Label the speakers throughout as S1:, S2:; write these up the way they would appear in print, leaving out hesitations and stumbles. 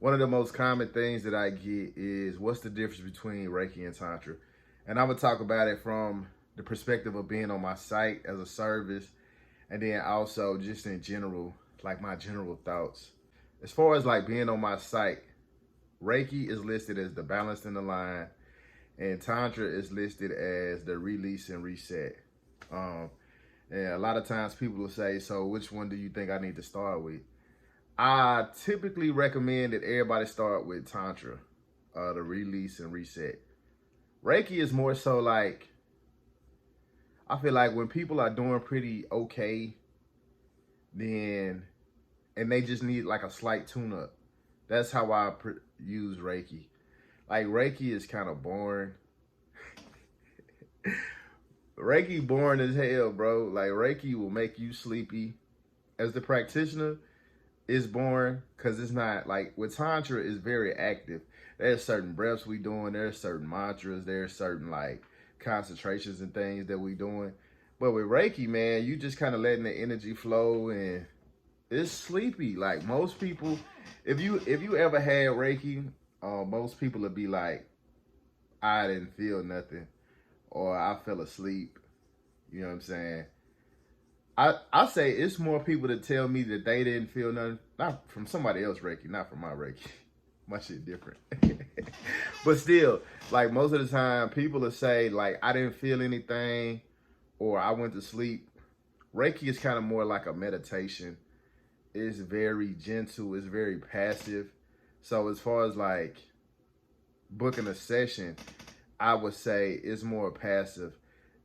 S1: One of the most common things that I get is, what's the difference between Reiki and Tantra? And I'm gonna talk about it from the perspective of being on my site as a service, and then also just in general, like my general thoughts. As far as like being on my site, Reiki is listed as the balance and the line, and Tantra is listed as the release and reset. And a lot of times people will say, so which one do you think I need to start with? I typically recommend that everybody start with Tantra, the release and reset. Reiki is more so like, I feel like when people are doing pretty okay, then, and they just need like a slight tune-up. That's how I use Reiki. Like, Reiki is kind of boring. Reiki boring as hell, bro. Like, Reiki will make you sleepy. As the practitioner, it's boring because it's not like, with Tantra, it's very active. There's certain breaths we doing, there's certain mantras, there's certain like concentrations and things that we doing. But with Reiki, man, you just kind of letting the energy flow, and it's sleepy. Like, most people, if you ever had Reiki, most people would be like, I didn't feel nothing, or I fell asleep. You know what I'm saying? I say it's more people that tell me that they didn't feel nothing, not from somebody else Reiki, not from my Reiki. My shit different. But still, like, most of the time, people will say, like, I didn't feel anything, or I went to sleep. Reiki is kind of more like a meditation. It's very gentle. It's very passive. So as far as like booking a session, I would say it's more passive.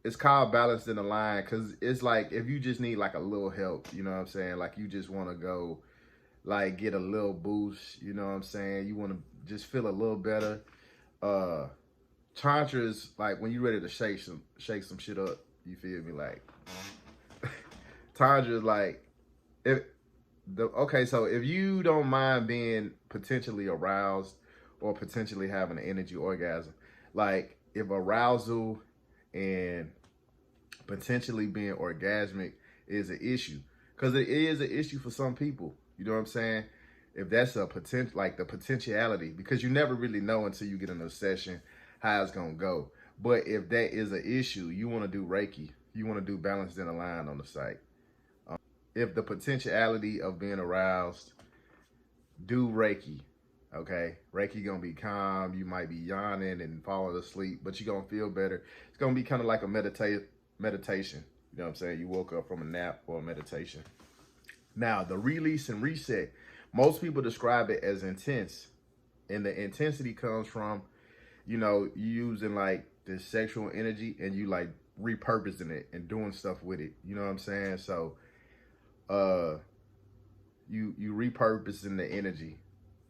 S1: It's called balanced in the line because it's like, if you just need like a little help, you know what I'm saying? Like, you just want to go like get a little boost, you know what I'm saying? You want to just feel a little better. Tantra is like when you're ready to shake some shit up, you feel me? Like, Tantra is like, so if you don't mind being potentially aroused or potentially having an energy orgasm, like if arousal and potentially being orgasmic is an issue, because it is an issue for some people, you know what I'm saying? If that's a potential, like the potentiality, because you never really know until you get in a session how it's gonna go. But if that is an issue, you want to do Reiki, you want to do balanced in a line on the site. If the potentiality of being aroused, do Reiki. Okay, Reiki gonna be calm. You might be yawning and falling asleep, but you're gonna feel better. It's gonna be kind of like a meditation. You know what I'm saying? You woke up from a nap or a meditation. Now, the release and reset, most people describe it as intense, and the intensity comes from, you know, you using like this sexual energy and you like repurposing it and doing stuff with it. You know what I'm saying? So, you repurposing the energy.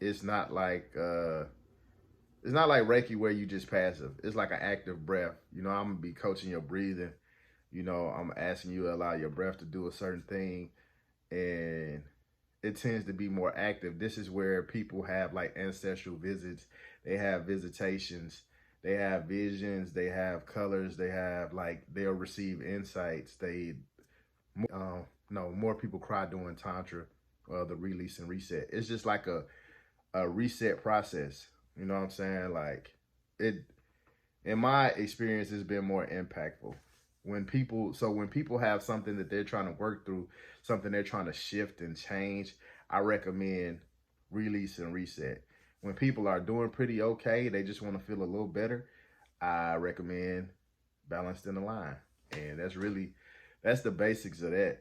S1: It's not like Reiki where you just passive. It's like an active breath. You know, I'm gonna be coaching your breathing. You know, I'm asking you to allow your breath to do a certain thing, and it tends to be more active. This is where people have like ancestral visits. They have visitations. They have visions. They have colors. They have like, they'll receive insights. More people cry during Tantra, the release and reset. It's just like a reset process. You know what I'm saying? Like, it, in my experience, has been more impactful. When people have something that they're trying to work through, something they're trying to shift and change, I recommend release and reset. When people are doing pretty okay, they just want to feel a little better, I recommend balanced in the line. And that's the basics of that.